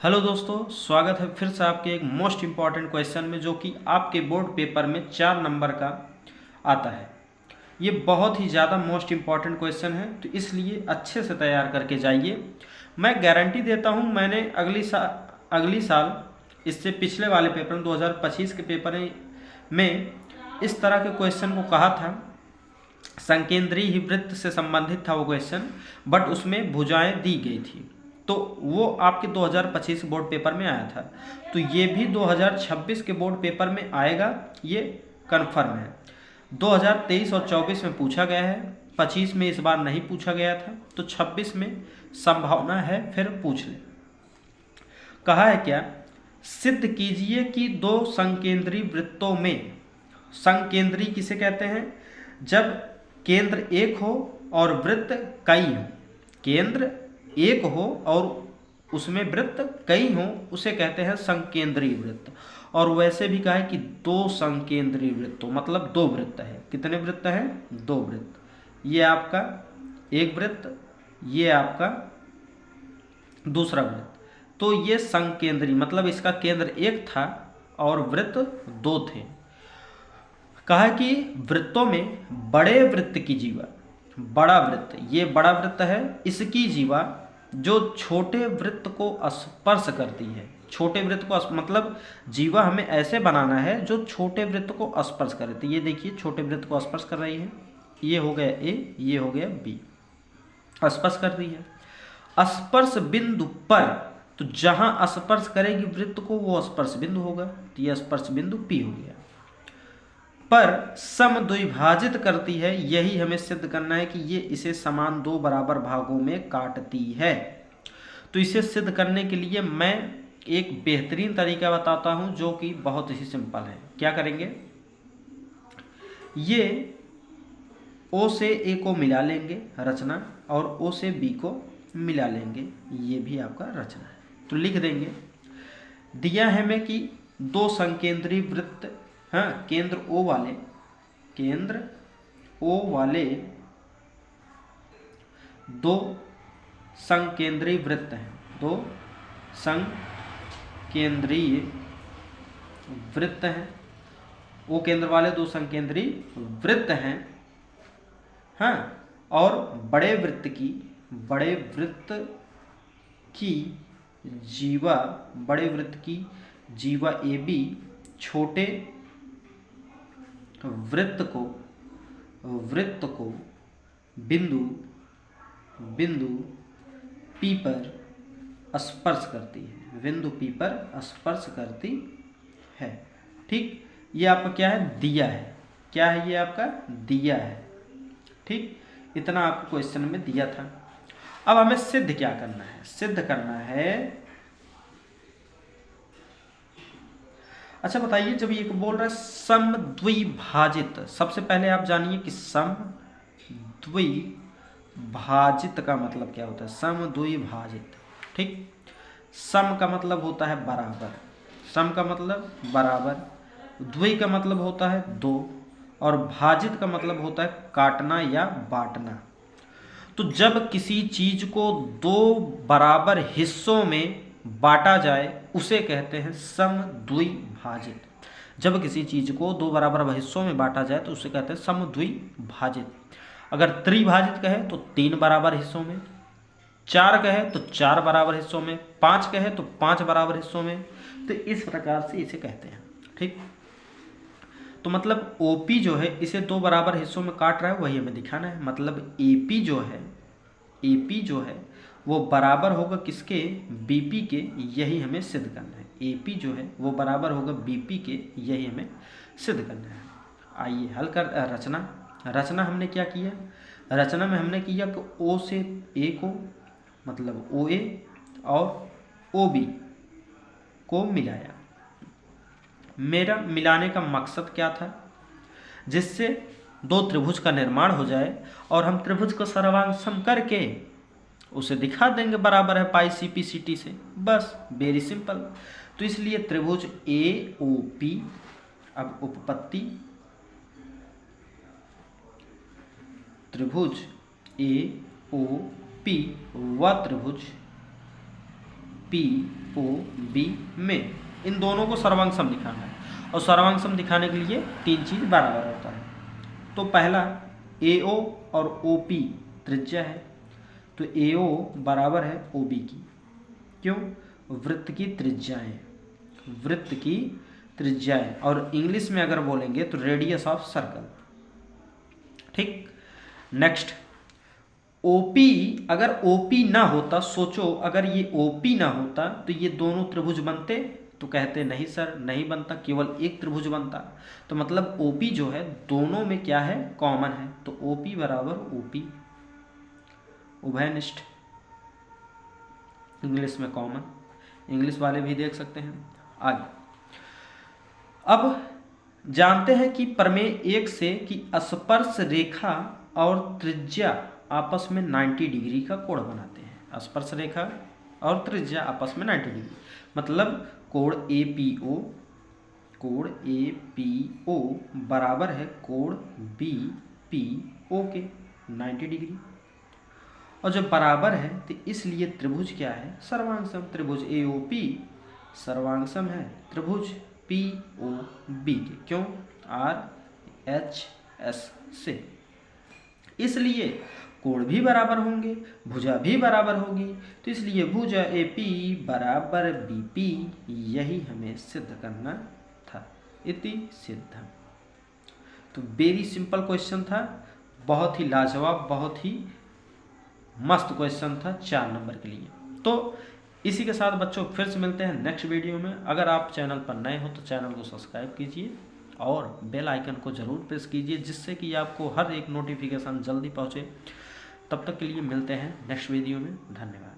Hello दोस्तों, स्वागत है फिर से आपके एक मोस्ट इम्पॉर्टेंट क्वेश्चन में, जो कि आपके बोर्ड पेपर में 4 नंबर का आता है। ये बहुत ही ज़्यादा मोस्ट इम्पॉर्टेंट क्वेश्चन है, तो इसलिए अच्छे से तैयार करके जाइए। मैं गारंटी देता हूँ, मैंने अगली साल इससे पिछले वाले पेपर में 2025 के पेपर में इस तरह के क्वेश्चन को कहा था। संकेंद्रीय वृत्त से संबंधित था वो क्वेश्चन, बट उसमें भुजाएं दी गई थी, तो वो आपके 2025 बोर्ड पेपर में आया था। तो ये भी 2026 के बोर्ड पेपर में आएगा, ये कन्फर्म है। 2023 और 24 में पूछा गया है, 25 में इस बार नहीं पूछा गया था, तो 26 में संभावना है फिर पूछ ले। कहा है क्या, सिद्ध कीजिए कि दो संकेंद्री वृत्तों में, संकेंद्री किसे कहते हैं, जब केंद्र एक हो और वृत्त कई हो। केंद्र एक हो और उसमें वृत्त कई हो, उसे कहते हैं संकेंद्रीय वृत्त। और वैसे भी कहा है कि दो संकेंद्रीय वृत्तों, मतलब दो वृत्त है। कितने वृत्त हैं? दो वृत्त। ये आपका एक वृत्त, ये आपका दूसरा वृत्त। तो ये संकेंद्रीय, मतलब इसका केंद्र एक था और वृत्त दो थे। कहा कि वृत्तों में बड़े वृत्त की जीवा, बड़ा वृत्त, ये बड़ा वृत्त है, इसकी जीवा जो छोटे वृत्त को स्पर्श करती है। छोटे वृत्त को मतलब जीवा हमें ऐसे बनाना है जो छोटे वृत्त को स्पर्श करे। तो ये देखिए, छोटे वृत्त को स्पर्श कर रही है, ये हो गया ए, ये हो गया बी, स्पर्श कर रही है। स्पर्श बिंदु पर, तो जहां स्पर्श करेगी वृत्त को वो स्पर्श बिंदु होगा, तो यह स्पर्श बिंदु पी हो गया। पर समद्विभाजित करती है, यही हमें सिद्ध करना है कि ये इसे समान दो बराबर भागों में काटती है। तो इसे सिद्ध करने के लिए मैं एक बेहतरीन तरीका बताता हूं, जो कि बहुत ही सिंपल है। क्या करेंगे, ये ओ से ए को मिला लेंगे रचना, और ओ से बी को मिला लेंगे, ये भी आपका रचना है। तो लिख देंगे, दिया है हमें कि दो संकेंद्रीय वृत्त, हाँ, केंद्र ओ वाले दो संकेंद्रीय वृत्त हैं, दो संकेंद्रीय वृत्त हैं। ओ केंद्र वाले दो संकेंद्रीय वृत्त हैं, हाँ, और बड़े वृत्त की जीवा, बड़े वृत्त की जीवा ए बी छोटे वृत्त को बिंदु पी पर स्पर्श करती है, बिंदु पी पर स्पर्श करती है। ठीक, ये आपका क्या है, दिया है। क्या है ये आपका? दिया है। ठीक, इतना आपको क्वेश्चन में दिया था। अब हमें सिद्ध क्या करना है? सिद्ध करना है, अच्छा बताइए, जब ये बोल रहा है समद्विभाजित, सबसे पहले आप जानिए कि समद्विभाजित का मतलब क्या होता है। समद्विभाजित, ठीक, सम का मतलब होता है बराबर, सम का मतलब बराबर, द्वि का मतलब होता है दो, और भाजित का मतलब होता है काटना या बांटना। तो जब किसी चीज को दो बराबर हिस्सों में बांटा जाए, उसे कहते हैं समद्विभाजित। जब किसी चीज को दो बराबर हिस्सों में बांटा जाए तो उसे कहते हैं समद्विभाजित। अगर त्रिभाजित कहे तो तीन बराबर हिस्सों में, चार कहे तो चार बराबर हिस्सों में, पांच कहे तो पांच बराबर हिस्सों में। तो इस प्रकार से इसे कहते हैं। ठीक, तो मतलब ओपी जो है इसे दो बराबर हिस्सों में काट रहा है, वही हमें दिखाना है। मतलब एपी जो है वो बराबर होगा किसके? बीपी के, यही हमें सिद्ध करना है। एपी जो है वो बराबर होगा बीपी के, यही हमें सिद्ध करना है। आइए हल कर रचना हमने क्या किया? रचना में हमने किया कि ओ से ए को, मतलब ओ ए और ओ बी को मिलाया। मेरा मिलाने का मकसद क्या था? जिससे दो त्रिभुज का निर्माण हो जाए और हम त्रिभुज को सर्वांग सम करके उसे दिखा देंगे बराबर है पाई सी पी सी टी से, बस, वेरी सिंपल। तो इसलिए त्रिभुज ए ओ पी, अब उपपत्ति, त्रिभुज ए ओ पी व त्रिभुज पी ओ बी में, इन दोनों को सर्वांग सम दिखाना है। और सर्वांग सम दिखाने के लिए 3 चीज़ बराबर होता है। तो पहला AO और OP त्रिज्या है, तो AO बराबर है OB की। क्यों? वृत्त की त्रिज्याएं, वृत्त की त्रिज्याएं, और इंग्लिश में अगर बोलेंगे तो रेडियस ऑफ सर्कल। ठीक। नेक्स्ट OP, अगर OP ना होता, सोचो अगर ये OP ना होता तो ये दोनों त्रिभुज बनते? तो कहते नहीं सर नहीं बनता, केवल एक त्रिभुज बनता। तो मतलब OP जो है दोनों में क्या है? कॉमन है। तो OP बराबर OP, उभयनिष्ठ, इंग्लिश में कॉमन, इंग्लिश वाले भी देख सकते हैं। आगे अब जानते हैं कि प्रमेय 1 से कि स्पर्श रेखा और त्रिज्या आपस में 90 डिग्री का कोण बनाते हैं। स्पर्श रेखा और त्रिज्या आपस में 90 डिग्री, मतलब कोण APO, कोण APO बराबर है कोण BPO के 90 डिग्री। और जब बराबर है तो इसलिए त्रिभुज क्या है? सर्वांगसम। त्रिभुज AOP सर्वांगसम है त्रिभुज POB के। क्यों? RHS से। इसलिए कोण भी बराबर होंगे, भुजा भी बराबर होगी, तो इसलिए भुजा AP बराबर BP, यही हमें सिद्ध करना था। इति सिद्धम। तो वेरी सिंपल क्वेश्चन था, बहुत ही लाजवाब, बहुत ही मस्त क्वेश्चन था 4 नंबर के लिए। तो इसी के साथ बच्चों फिर से मिलते हैं नेक्स्ट वीडियो में। अगर आप चैनल पर नए हो तो चैनल को सब्सक्राइब कीजिए और बेल आइकन को ज़रूर प्रेस कीजिए, जिससे कि आपको हर एक नोटिफिकेशन जल्दी पहुँचे। तब तक के लिए मिलते हैं नेक्स्ट वीडियो में। धन्यवाद।